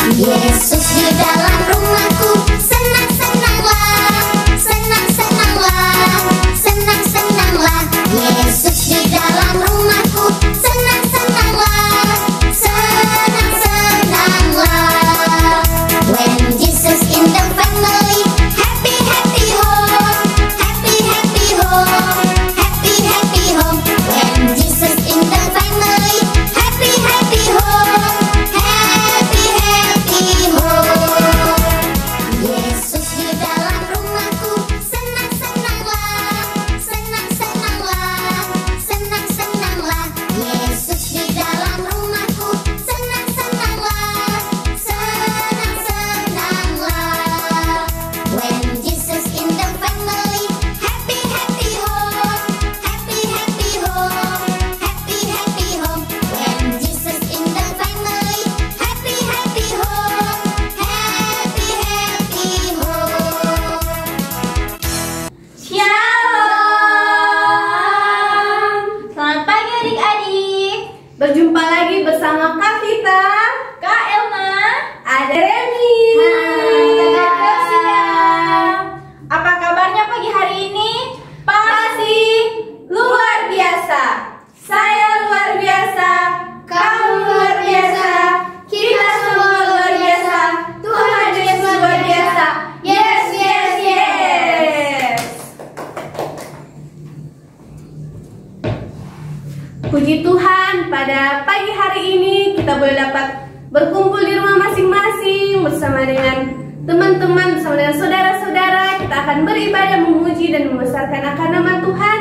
Yesus di dalam rumahku, senang-senanglah, senang-senanglah, senang-senanglah. Yesus di dalam rumahku, senang-senanglah, senang-senanglah. When Jesus in the family, happy happy home, happy happy home, happy happy home. When Jesus in the family, happy happy home, happy happy home. Yesus di dalam rumahku, senang-senanglah, senang-senanglah, senang-senanglah. Yesus di dalam rumahku, senang-senanglah, senang-senanglah. When Jesus in the family, happy happy home, happy happy home, happy happy home. When Jesus in the family, happy happy home, happy happy home. Shalom. Selamat pagi adik-adik. Berjumpa lagi bersama Kak Vita, Kak Elma, ada Remi. Apa kabarnya pagi hari ini? Pasti luar biasa. Saya luar biasa, kamu luar biasa, kita semua luar biasa. Tuhan Yesus luar biasa. Yes, yes, yes. Puji Tuhan, pada pagi hari ini kita boleh dapat berkumpul di rumah masing-masing bersama dengan teman-teman, bersama dengan saudara-saudara. Kita akan beribadah, memuji dan membesarkan akan nama Tuhan.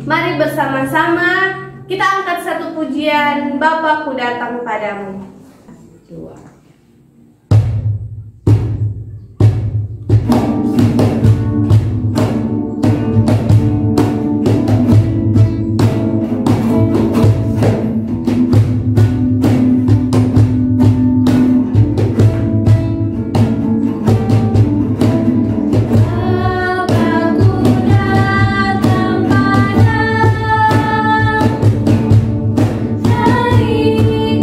Mari bersama-sama kita angkat satu pujian, Bapa ku datang padamu. Dua. Dari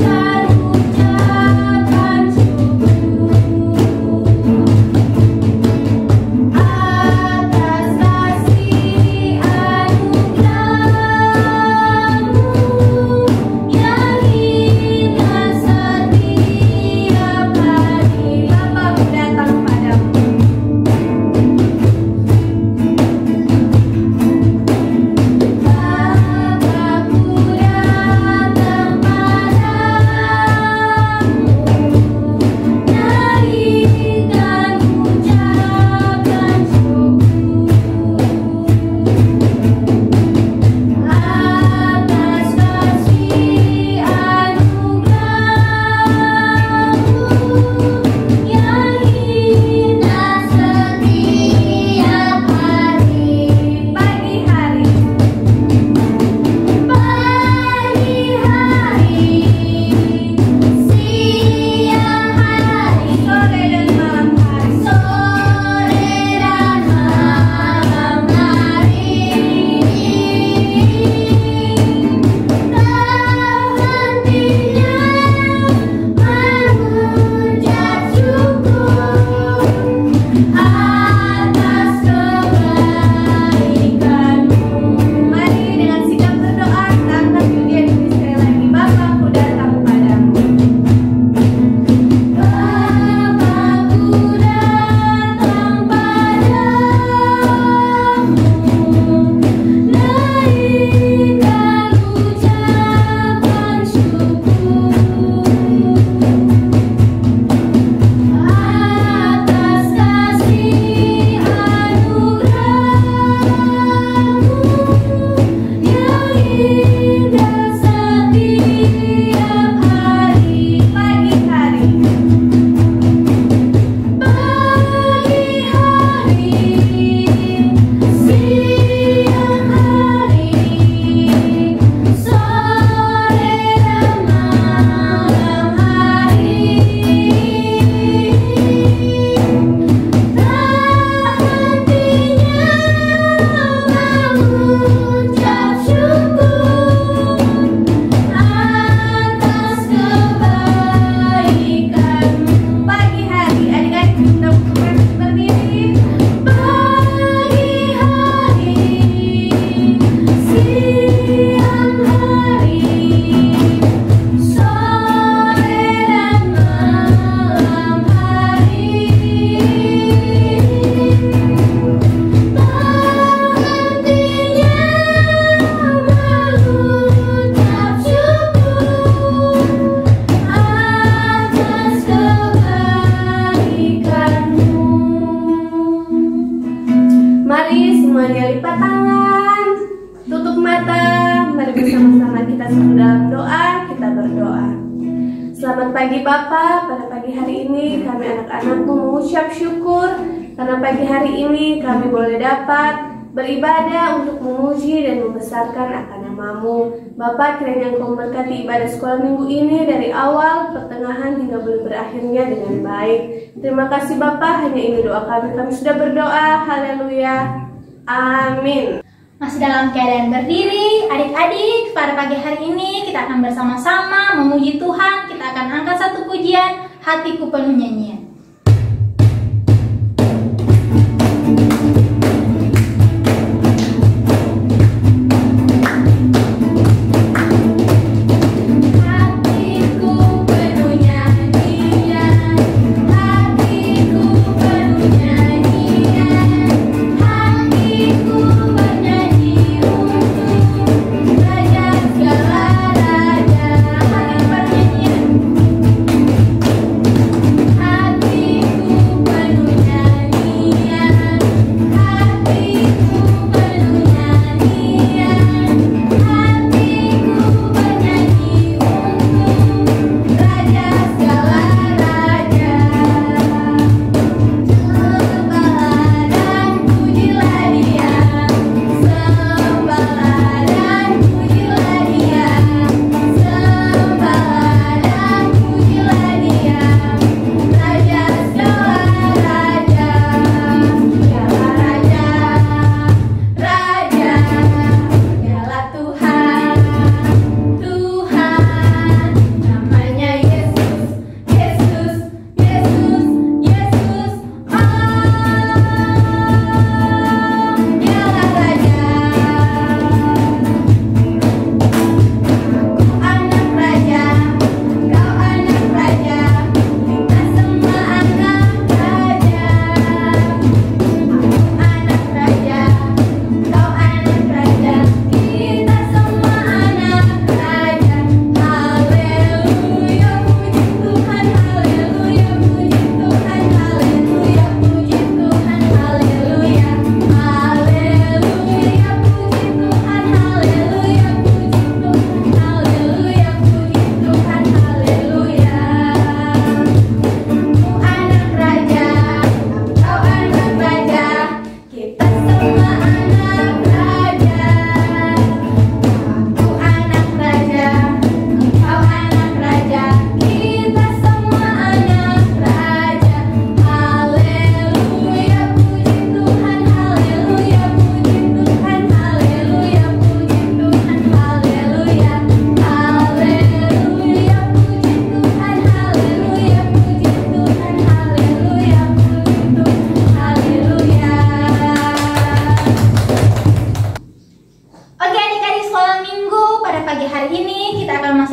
Selamat pagi Bapak, pada pagi hari ini kami anak-anakmu mengucap syukur karena pagi hari ini kami boleh dapat beribadah untuk memuji dan membesarkan akan nama-Mu. Bapak, kiranya Engkau memberkati ibadah sekolah minggu ini dari awal, pertengahan hingga belum berakhirnya dengan baik. Terima kasih Bapak, hanya ini doa kami. Kami sudah berdoa, haleluya, amin. Masih dalam keadaan berdiri, adik-adik, pada pagi hari ini kita akan bersama-sama memuji Tuhan. Kita akan angkat satu pujian, Hatiku Penuh Nyanyian.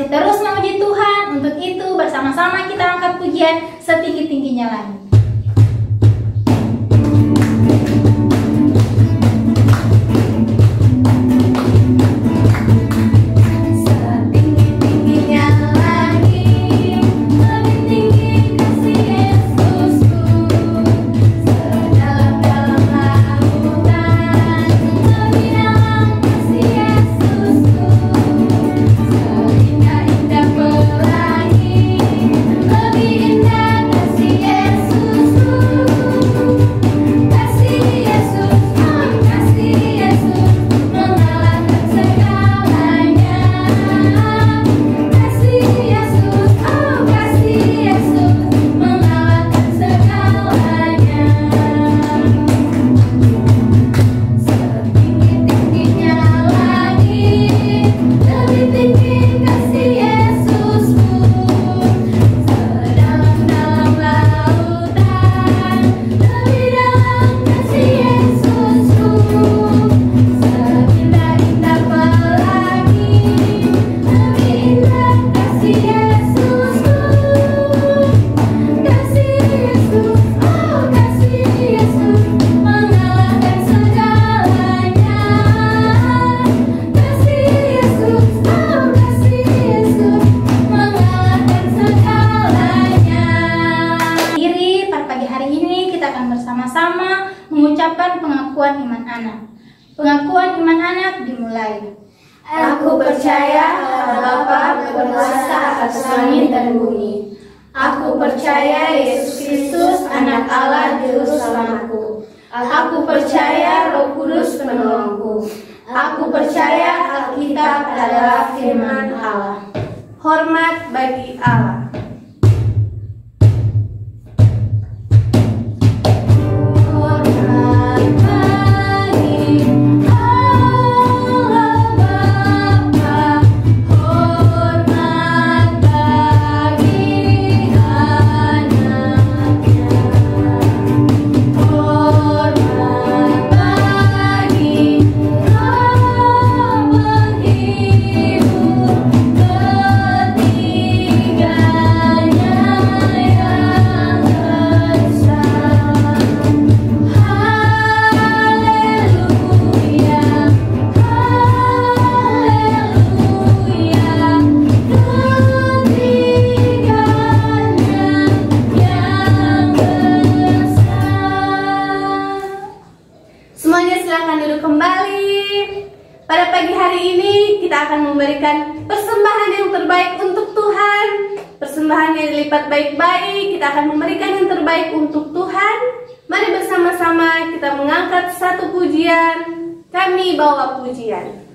Terus memuji Tuhan, untuk itu bersama-sama kita angkat pujian setinggi-tingginya lagi. Pengakuan iman anak dimulai. Aku percaya Allah Bapa berkuasa atas langit dan bumi. Aku percaya Yesus Kristus anak Allah juru selamatku. Aku percaya Roh Kudus penolongku. Aku percaya Alkitab adalah firman Allah. Hormat bagi Allah. Semuanya silahkan duduk kembali. Pada pagi hari ini kita akan memberikan persembahan yang terbaik untuk Tuhan. Persembahan yang dilipat baik-baik, kita akan memberikan yang terbaik untuk Tuhan. Mari bersama-sama kita mengangkat satu pujian. Kami bawa pujian.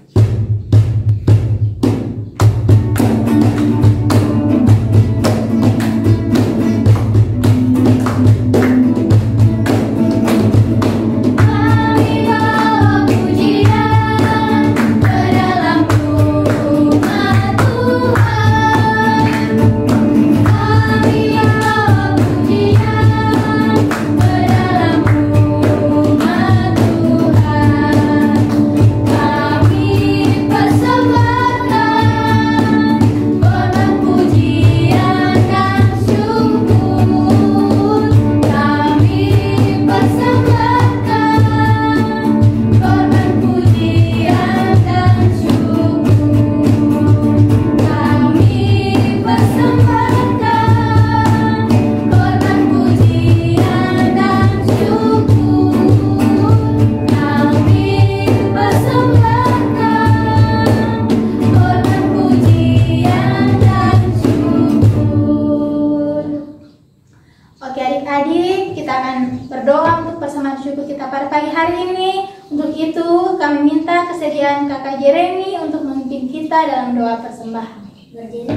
Oke adik-adik, kita akan berdoa untuk persembahan syukur kita pada pagi hari ini. Untuk itu kami minta kesediaan Kakak Jeremy untuk memimpin kita dalam doa persembahan. Berdiri,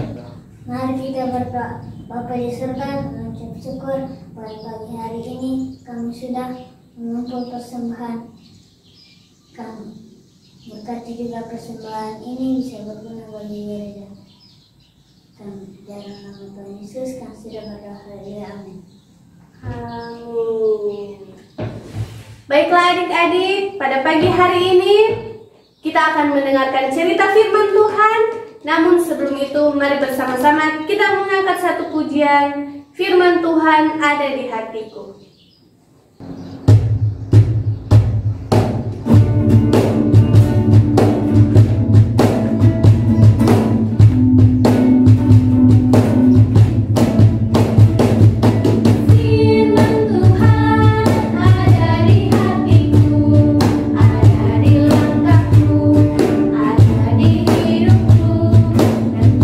mari kita berdoa. Bapa di surga, mengucap syukur pada pagi hari ini kami sudah mengumpul persembahan kami. Berkati juga persembahan ini bisa berguna bagi gereja kami. Dalam nama Tuhan Yesus kami sudah berdoa. Amin. Amin. Baiklah adik-adik, pada pagi hari ini kita akan mendengarkan cerita firman Tuhan. Namun sebelum itu mari bersama-sama kita mengangkat satu pujian. Firman Tuhan ada di hatiku.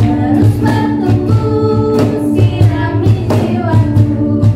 Terus bertumbuh, sirami jiwaku.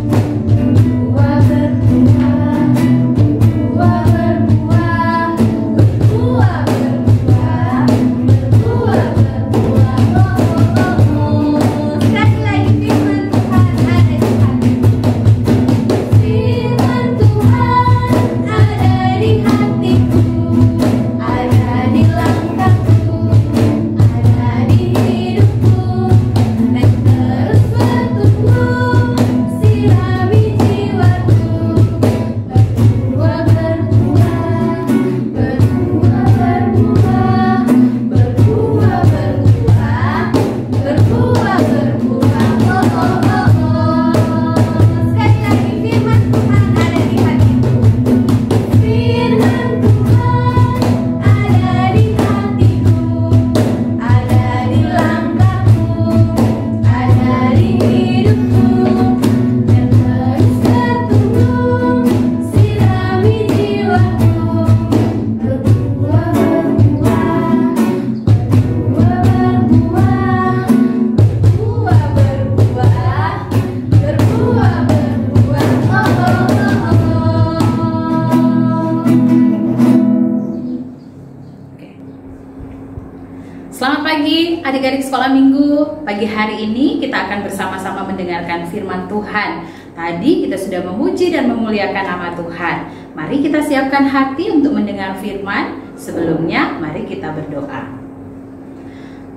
adik-adik sekolah minggu, pagi hari ini kita akan bersama-sama mendengarkan firman Tuhan. Tadi kita sudah memuji dan memuliakan nama Tuhan. Mari kita siapkan hati untuk mendengar firman. Sebelumnya, mari kita berdoa.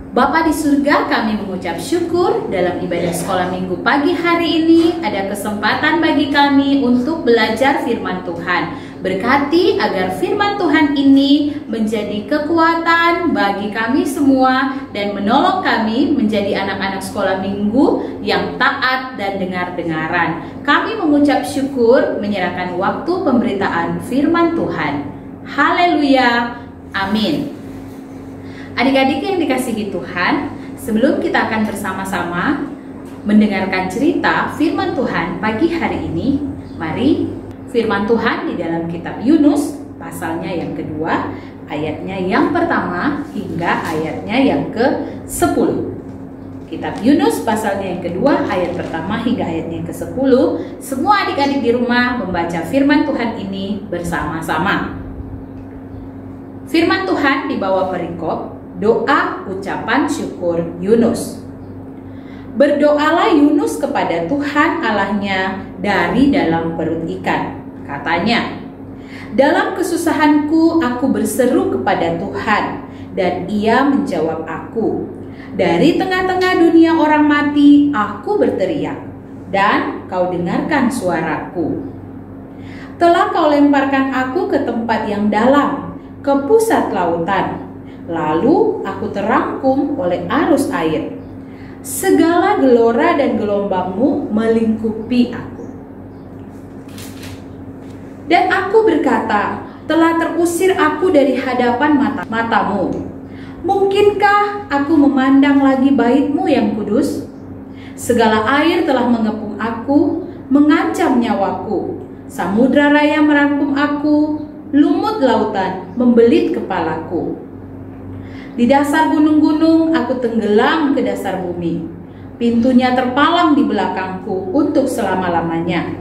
Bapa di surga, kami mengucap syukur dalam ibadah sekolah minggu pagi hari ini ada kesempatan bagi kami untuk belajar firman Tuhan. Berkati agar firman Tuhan ini menjadi kekuatan bagi kami semua dan menolong kami menjadi anak-anak sekolah minggu yang taat dan dengar-dengaran. Kami mengucap syukur menyerahkan waktu pemberitaan firman Tuhan. Haleluya, amin. Adik-adik yang dikasihi Tuhan, sebelum kita akan bersama-sama mendengarkan cerita firman Tuhan pagi hari ini, mari firman Tuhan di dalam kitab Yunus, pasalnya yang kedua, ayatnya yang pertama hingga ayatnya yang ke-10. Kitab Yunus pasalnya yang kedua, ayat pertama hingga ayatnya yang ke-10. Semua adik-adik di rumah membaca firman Tuhan ini bersama-sama. Firman Tuhan di bawah perikop doa ucapan syukur Yunus. Berdoalah Yunus kepada Tuhan Allahnya dari dalam perut ikan. Katanya, dalam kesusahanku aku berseru kepada Tuhan, dan Ia menjawab aku. Dari tengah-tengah dunia orang mati aku berteriak, dan Kau dengarkan suaraku. Telah Kau lemparkan aku ke tempat yang dalam, ke pusat lautan. Lalu aku terangkum oleh arus air. Segala gelora dan gelombangmu melingkupi aku. Dan aku berkata, telah terusir aku dari hadapan matamu. Mungkinkah aku memandang lagi bait-Mu yang kudus? Segala air telah mengepung aku, mengancam nyawaku. Samudra raya merangkum aku, lumut lautan membelit kepalaku. Di dasar gunung-gunung aku tenggelam ke dasar bumi. Pintunya terpalang di belakangku untuk selama-lamanya.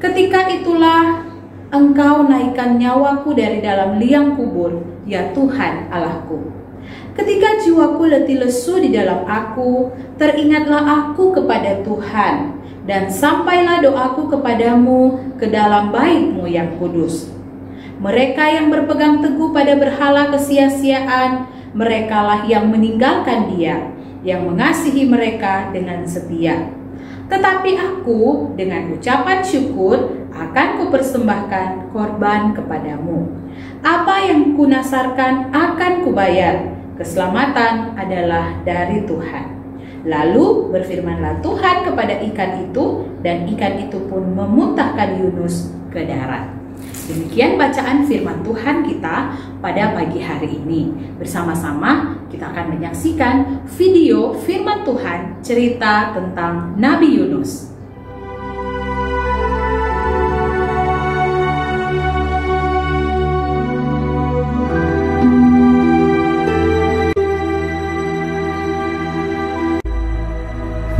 Ketika itulah Engkau naikkan nyawaku dari dalam liang kubur, ya Tuhan Allahku. Ketika jiwaku letih lesu di dalam aku, teringatlah aku kepada Tuhan, dan sampailah doaku kepadamu ke dalam bait-Mu yang kudus. Mereka yang berpegang teguh pada berhala kesia-siaan, merekalah yang meninggalkan Dia, yang mengasihi mereka dengan setia. Tetapi aku dengan ucapan syukur akan kupersembahkan korban kepadamu. Apa yang kunasarkan akan kubayar. Keselamatan adalah dari Tuhan. Lalu berfirmanlah Tuhan kepada ikan itu, dan ikan itu pun memuntahkan Yunus ke darat. Demikian bacaan firman Tuhan kita pada pagi hari ini. Bersama-sama kita akan menyaksikan video firman Tuhan cerita tentang Nabi Yunus.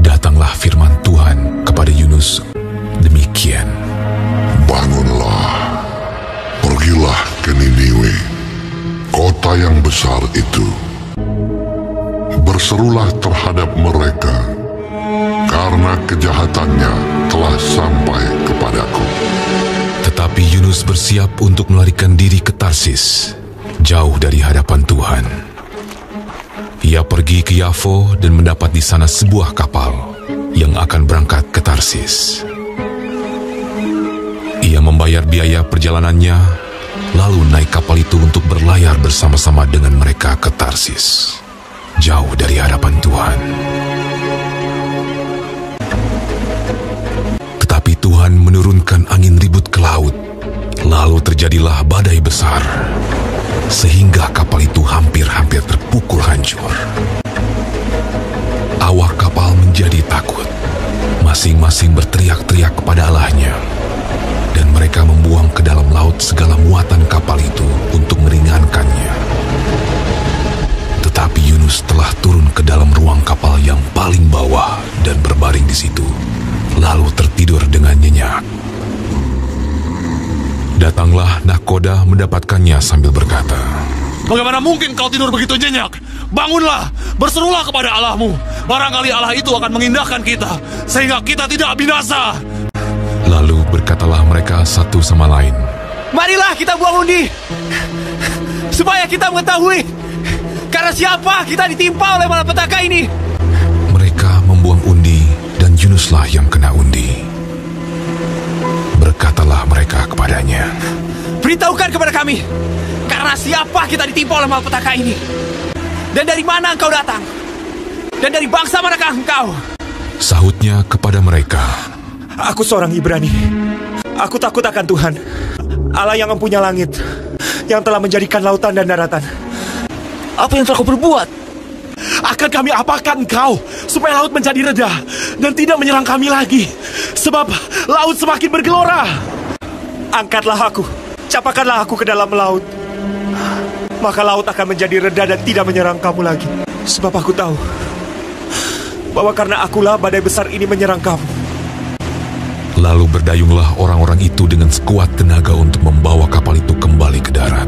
Datanglah firman Tuhan kepada Yunus demikian. Bangunlah, pergilah ke Niniwe, kota yang besar itu. Berserulah terhadap mereka, karena kejahatannya telah sampai kepadaku. Tetapi Yunus bersiap untuk melarikan diri ke Tarsis, jauh dari hadapan Tuhan. Ia pergi ke Yafo dan mendapat di sana sebuah kapal yang akan berangkat ke Tarsis. Ia membayar biaya perjalanannya, lalu naik kapal itu untuk berlayar bersama-sama dengan mereka ke Tarsis, jauh dari hadapan Tuhan. Tetapi Tuhan menurunkan angin ribut ke laut, lalu terjadilah badai besar, sehingga kapal itu hampir-hampir terpukul hancur. Awak kapal menjadi takut, masing-masing berteriak-teriak kepada Allahnya. Dan mereka membuang ke dalam laut segala muatan kapal itu untuk meringankannya. Tetapi Yunus telah turun ke dalam ruang kapal yang paling bawah dan berbaring di situ, lalu tertidur dengan nyenyak. Datanglah nahkoda mendapatkannya sambil berkata, Bagaimana mungkin kau tidur begitu nyenyak? Bangunlah, berserulah kepada Allahmu. Barangkali Allah itu akan mengindahkan kita, sehingga kita tidak binasa. Lalu berkatalah mereka satu sama lain, marilah kita buang undi, supaya kita mengetahui karena siapa kita ditimpa oleh malapetaka ini. Mereka membuang undi, dan Yunuslah yang kena undi. Berkatalah mereka kepadanya, beritahukan kepada kami, karena siapa kita ditimpa oleh malapetaka ini? Dan dari mana engkau datang? Dan dari bangsa manakah engkau? Sahutnya kepada mereka, aku seorang Ibrani. Aku takut akan Tuhan, Allah yang mempunyai langit, yang telah menjadikan lautan dan daratan. Apa yang telah kau perbuat? Akan kami apakan engkau, supaya laut menjadi reda dan tidak menyerang kami lagi? Sebab laut semakin bergelora. Angkatlah aku, capakanlah aku ke dalam laut, maka laut akan menjadi reda dan tidak menyerang kamu lagi. Sebab aku tahu bahwa karena akulah badai besar ini menyerang kamu. Lalu berdayunglah orang-orang itu dengan sekuat tenaga untuk membawa kapal itu kembali ke darat.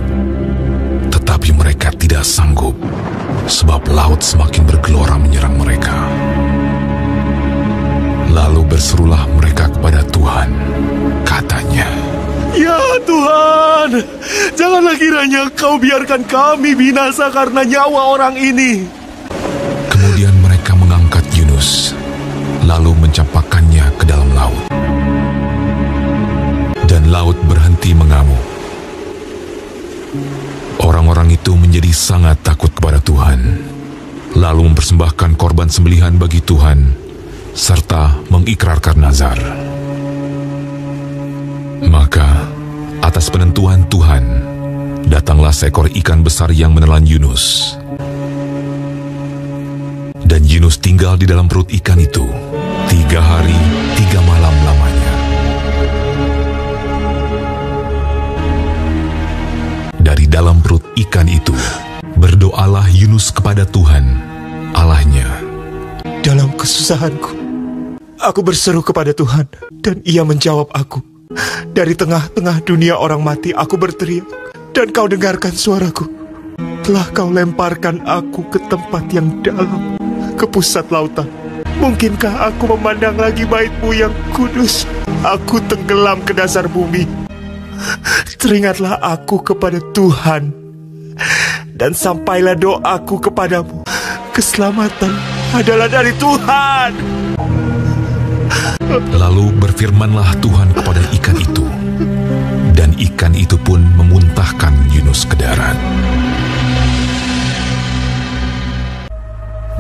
Tetapi mereka tidak sanggup, sebab laut semakin bergelora menyerang mereka. Lalu berserulah mereka kepada Tuhan, katanya, Ya Tuhan, janganlah kiranya Kau biarkan kami binasa karena nyawa orang ini. Kemudian mereka mengangkat Yunus, lalu mencampakkannya ke dalam laut. Dan laut berhenti mengamuk. Orang-orang itu menjadi sangat takut kepada Tuhan, lalu mempersembahkan korban sembelihan bagi Tuhan, serta mengikrarkan nazar. Maka, atas penentuan Tuhan, datanglah seekor ikan besar yang menelan Yunus. Dan Yunus tinggal di dalam perut ikan itu 3 hari 3 malam lamanya. Dari dalam perut ikan itu, berdoalah Yunus kepada Tuhan, Allahnya. Dalam kesusahanku, aku berseru kepada Tuhan, dan Ia menjawab aku. Dari tengah-tengah dunia orang mati, aku berteriak, dan Kau dengarkan suaraku. Telah Kau lemparkan aku ke tempat yang dalam, ke pusat lautan. Mungkinkah aku memandang lagi bait-Mu yang kudus? Aku tenggelam ke dasar bumi. Teringatlah aku kepada Tuhan, dan sampailah doaku kepadamu. Keselamatan adalah dari Tuhan. Lalu berfirmanlah Tuhan kepada ikan itu, dan ikan itu pun memuntahkan Yunus ke darat.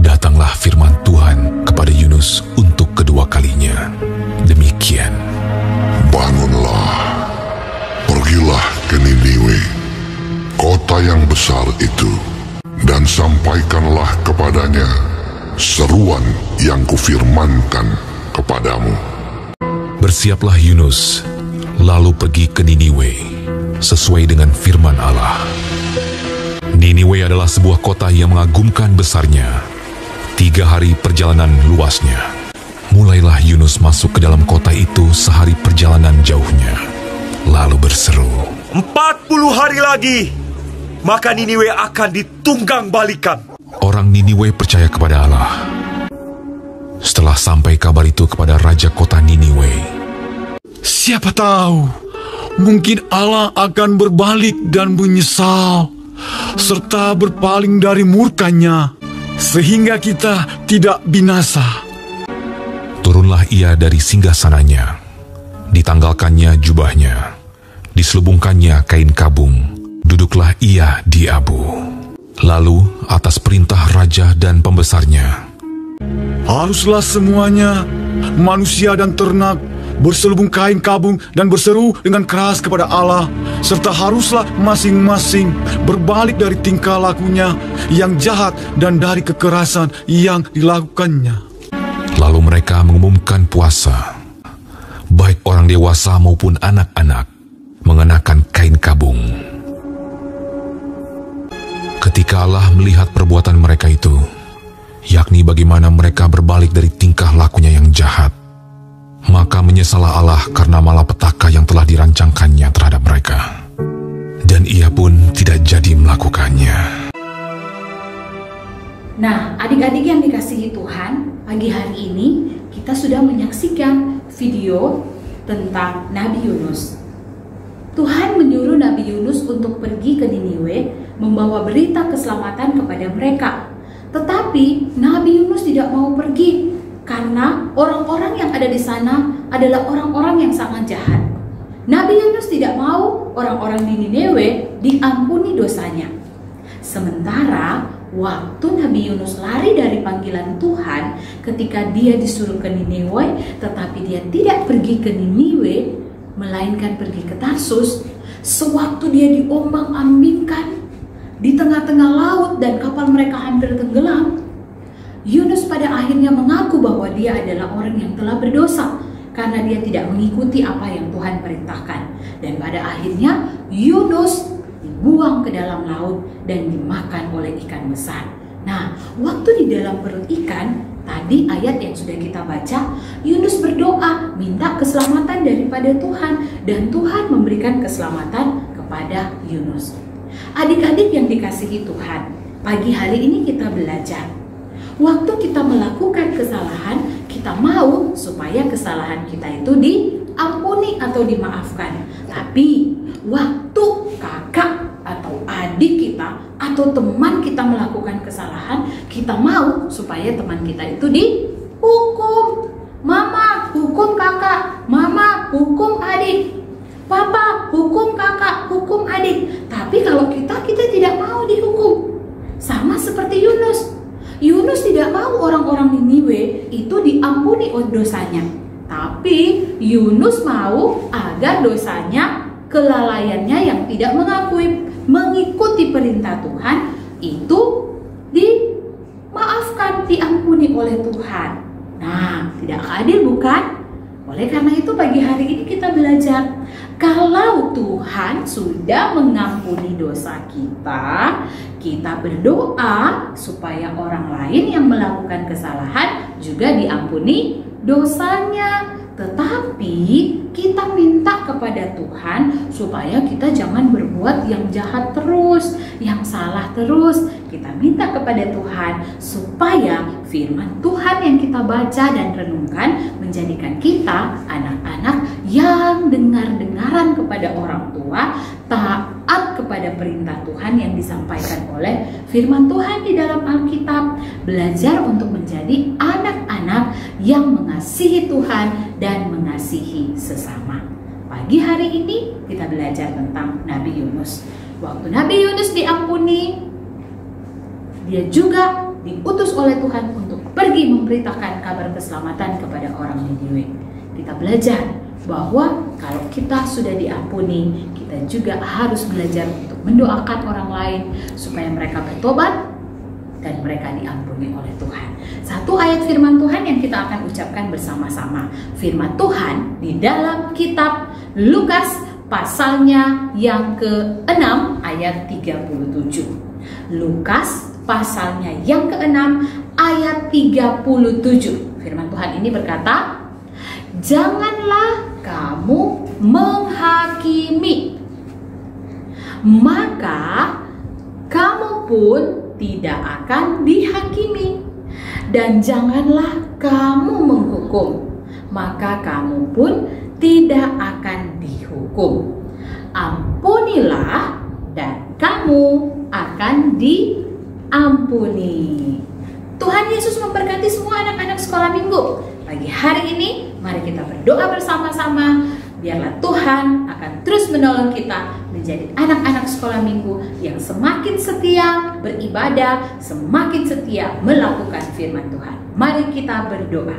Datanglah firman Tuhan kepada Yunus untuk kedua kalinya. Demikian. Bangunlah, pergilah ke Niniwe, kota yang besar itu, dan sampaikanlah kepadanya seruan yang kufirmankan kepadamu. Bersiaplah Yunus, lalu pergi ke Niniwe, sesuai dengan firman Allah. Niniwe adalah sebuah kota yang mengagumkan besarnya, 3 hari perjalanan luasnya. Mulailah Yunus masuk ke dalam kota itu sehari perjalanan jauhnya, lalu berseru, 40 hari lagi, maka Niniwe akan ditunggang balikan. Orang Niniwe percaya kepada Allah. Setelah sampai kabar itu kepada raja kota Niniwe, Siapa tahu, mungkin Allah akan berbalik dan menyesal, serta berpaling dari murkanya, sehingga kita tidak binasa. turunlah ia dari singgasananya, ditanggalkannya jubahnya, diselubungkannya kain kabung, duduklah ia di abu. Lalu atas perintah raja dan pembesarnya, Haruslah semuanya, manusia dan ternak, berselubung kain kabung dan berseru dengan keras kepada Allah, serta haruslah masing-masing berbalik dari tingkah lakunya yang jahat dan dari kekerasan yang dilakukannya. Lalu mereka mengumumkan puasa, baik orang dewasa maupun anak-anak, mengenakan kain kabung. Ketika Allah melihat perbuatan mereka itu, yakni bagaimana mereka berbalik dari tingkah lakunya yang jahat, maka menyesallah Allah karena malapetaka yang telah dirancangkannya terhadap mereka. Dan dan ia pun tidak jadi melakukannya. Nah, adik-adik yang dikasihi Tuhan, pagi hari ini kita sudah menyaksikan video tentang Nabi Yunus. Tuhan menyuruh Nabi Yunus untuk pergi ke Niniwe, membawa berita keselamatan kepada mereka. Tetapi Nabi Yunus tidak mau pergi karena orang-orang yang ada di sana adalah orang-orang yang sangat jahat. Nabi Yunus tidak mau orang-orang di Niniwe diampuni dosanya. Sementara waktu Nabi Yunus lari dari panggilan Tuhan ketika dia disuruh ke Niniwe, tetapi dia tidak pergi ke Niniwe, melainkan pergi ke Tarsus. Sewaktu dia diombang-ambingkan di tengah-tengah laut dan kapal mereka hampir tenggelam, Yunus pada akhirnya mengaku bahwa dia adalah orang yang telah berdosa karena dia tidak mengikuti apa yang Tuhan perintahkan. Dan pada akhirnya Yunus dibuang ke dalam laut dan dimakan oleh ikan besar. Nah, waktu di dalam perut ikan, tadi ayat yang sudah kita baca, Yunus berdoa minta keselamatan daripada Tuhan, dan Tuhan memberikan keselamatan kepada Yunus. Adik-adik yang dikasihi Tuhan, pagi hari ini kita belajar. Waktu kita melakukan kesalahan, kita mau supaya kesalahan kita itu diampuni atau dimaafkan. Tapi waktu kakak atau adik kita atau teman kita melakukan kesalahan, kita mau supaya teman kita itu dihukum. Mama, hukum kakak. Mama, hukum adik. Papa, hukum kakak, hukum adik. Tapi kalau kita tidak mau dihukum. Sama seperti Yunus. Yunus tidak mau orang-orang Niniwe itu diampuni dosanya. Tapi Yunus mau agar dosanya, kelalaiannya yang tidak mengikuti perintah Tuhan itu dimaafkan, diampuni oleh Tuhan. Nah, tidak adil bukan? Oleh karena itu pagi hari ini kita belajar, kalau Tuhan sudah mengampuni dosa kita, kita berdoa supaya orang lain yang melakukan kesalahan juga diampuni dosanya. Tetapi kita minta kepada Tuhan supaya kita jangan berbuat yang jahat terus, yang salah terus. Kita minta kepada Tuhan supaya firman Tuhan yang kita baca dan renungkan menjadikan kita anak-anak yang dengar-dengaran kepada orang tua, taat kepada perintah Tuhan yang disampaikan oleh firman Tuhan di dalam Alkitab. Belajar untuk menjadi anak-anak yang mengasihi Tuhan dan mengasihi sesama. Pagi hari ini kita belajar tentang Nabi Yunus. Waktu Nabi Yunus diampuni, dia juga diutus oleh Tuhan untuk pergi memberitakan kabar keselamatan kepada orang Niniwe. Kita belajar bahwa kalau kita sudah diampuni, kita juga harus belajar untuk mendoakan orang lain supaya mereka bertobat dan mereka diampuni oleh Tuhan. Satu ayat firman Tuhan yang kita akan ucapkan bersama-sama. Firman Tuhan di dalam kitab Lukas pasalnya yang ke-6 ayat 37. Lukas pasalnya yang ke-6 ayat 37. Firman Tuhan ini berkata, "Janganlah kamu menghakimi, maka kamu pun tidak akan dihakimi, dan janganlah kamu menghukum, maka kamu pun tidak akan dihukum. Ampunilah dan kamu akan diampuni." Tuhan Yesus memberkati semua anak-anak sekolah minggu. Pagi hari ini mari kita berdoa bersama-sama. Biarlah Tuhan akan terus menolong kita menjadi anak-anak sekolah minggu yang semakin setia beribadah, semakin setia melakukan firman Tuhan. Mari kita berdoa.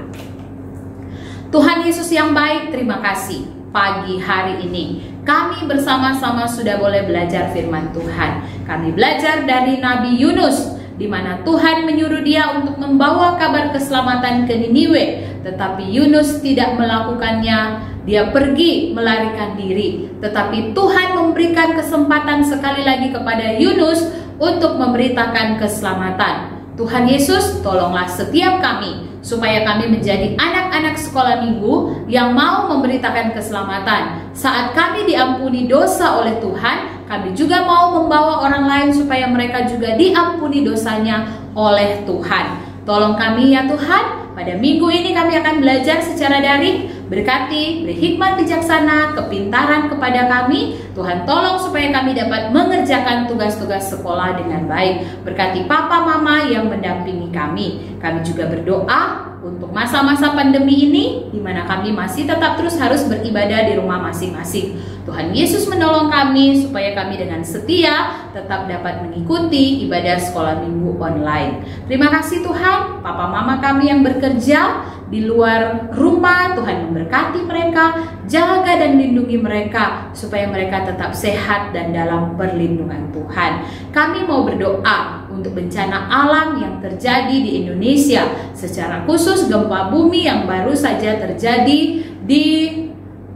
Tuhan Yesus yang baik, terima kasih. Pagi hari ini kami bersama-sama sudah boleh belajar firman Tuhan. Kami belajar dari Nabi Yunus, di mana Tuhan menyuruh dia untuk membawa kabar keselamatan ke Niniwe, tetapi Yunus tidak melakukannya. Dia pergi melarikan diri, tetapi Tuhan memberikan kesempatan sekali lagi kepada Yunus untuk memberitakan keselamatan. Tuhan Yesus, tolonglah setiap kami supaya kami menjadi anak-anak sekolah minggu yang mau memberitakan keselamatan. Saat kami diampuni dosa oleh Tuhan, kami juga mau membawa orang lain supaya mereka juga diampuni dosanya oleh Tuhan. Tolong kami ya Tuhan, pada minggu ini kami akan belajar secara daring. Berkati, beri hikmat bijaksana, kepintaran kepada kami. Tuhan tolong supaya kami dapat mengerjakan tugas-tugas sekolah dengan baik. Berkati papa mama yang mendampingi kami. Kami juga berdoa untuk masa-masa pandemi ini, di mana kami masih tetap terus harus beribadah di rumah masing-masing. Tuhan Yesus menolong kami supaya kami dengan setia tetap dapat mengikuti ibadah sekolah minggu online. Terima kasih Tuhan, papa mama kami yang bekerja di luar rumah, Tuhan memberkati mereka, jaga dan lindungi mereka supaya mereka tetap sehat dan dalam perlindungan Tuhan. Kami mau berdoa untuk bencana alam yang terjadi di Indonesia, secara khusus gempa bumi yang baru saja terjadi di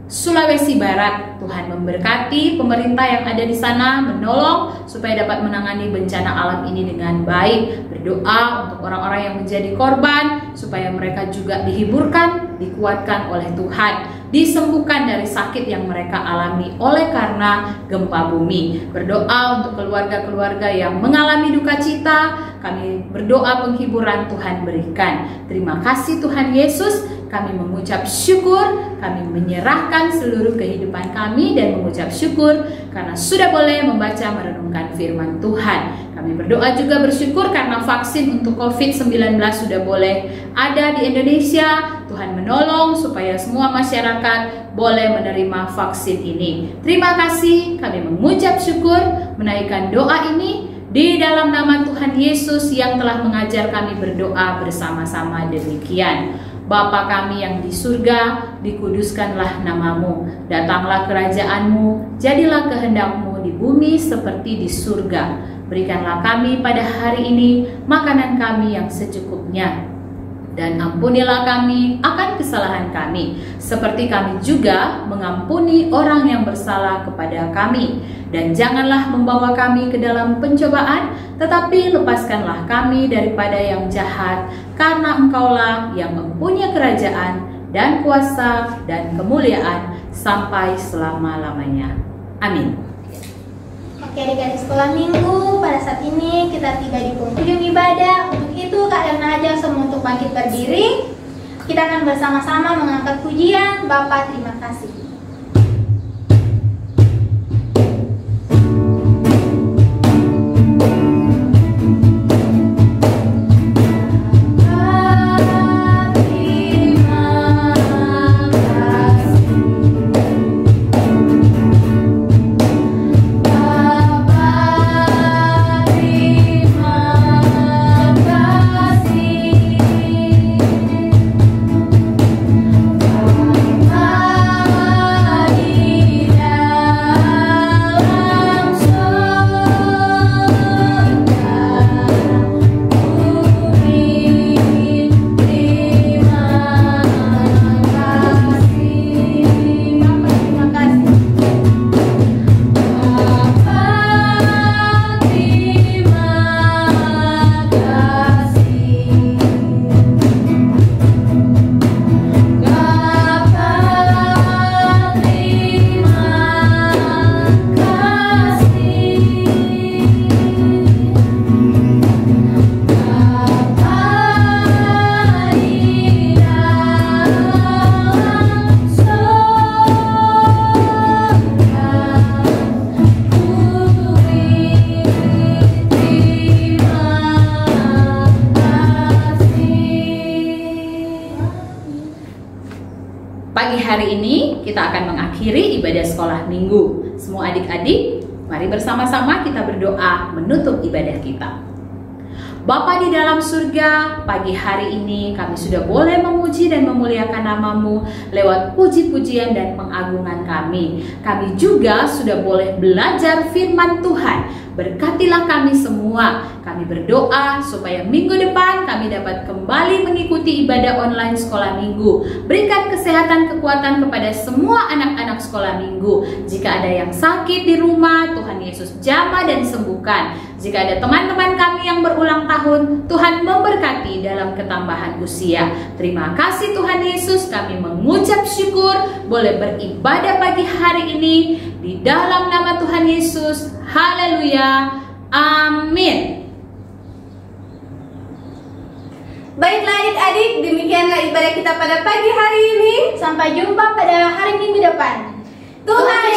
Sulawesi Barat. Tuhan memberkati pemerintah yang ada di sana, menolong supaya dapat menangani bencana alam ini dengan baik. Berdoa untuk orang-orang yang menjadi korban supaya mereka juga dihiburkan, dikuatkan oleh Tuhan, disembuhkan dari sakit yang mereka alami oleh karena gempa bumi. Berdoa untuk keluarga-keluarga yang mengalami duka cita, kami berdoa penghiburan Tuhan berikan. Terima kasih Tuhan Yesus, kami mengucap syukur, kami menyerahkan seluruh kehidupan kami dan mengucap syukur karena sudah boleh membaca merenungkan firman Tuhan. Kami berdoa juga bersyukur karena vaksin untuk COVID-19 sudah boleh ada di Indonesia. Tuhan menolong supaya semua masyarakat boleh menerima vaksin ini. Terima kasih, kami mengucap syukur, menaikkan doa ini di dalam nama Tuhan Yesus yang telah mengajar kami berdoa bersama-sama demikian. Bapa kami yang di surga, dikuduskanlah namamu, datanglah kerajaanmu, jadilah kehendakmu di bumi seperti di surga. Berikanlah kami pada hari ini makanan kami yang secukupnya, dan ampunilah kami akan kesalahan kami, seperti kami juga mengampuni orang yang bersalah kepada kami. Dan janganlah membawa kami ke dalam pencobaan, tetapi lepaskanlah kami daripada yang jahat, karena Engkaulah yang mempunyai kerajaan dan kuasa dan kemuliaan sampai selama-lamanya. Amin. Oke adik-adik sekolah minggu, pada saat ini kita tiba di penghujung ibadah. Untuk itu Kak Elna ajak semua untuk bangkit berdiri. Kita akan bersama-sama mengangkat pujian. Bapa terima kasih. Pagi hari ini kita akan mengakhiri ibadah sekolah minggu. Semua adik-adik, mari bersama-sama kita berdoa menutup ibadah kita. Bapa di dalam surga, pagi hari ini kami sudah boleh memuji dan memuliakan namamu lewat puji-pujian dan pengagungan kami. Kami juga sudah boleh belajar firman Tuhan. Berkatilah kami semua. Kami berdoa supaya minggu depan kami dapat kembali mengikuti ibadah online sekolah minggu. Berikan kesehatan, kekuatan kepada semua anak-anak sekolah minggu. Jika ada yang sakit di rumah, Tuhan Yesus jamah dan sembuhkan. Jika ada teman-teman kami yang berulang tahun, Tuhan memberkati dalam ketambahan usia. Terima kasih Tuhan Yesus, kami mengucap syukur boleh beribadah pagi hari ini di dalam nama Tuhan Yesus. Haleluya. Amin. Baiklah adik-adik, demikianlah ibadah kita pada pagi hari ini. Sampai jumpa pada hari Minggu depan. Tuhan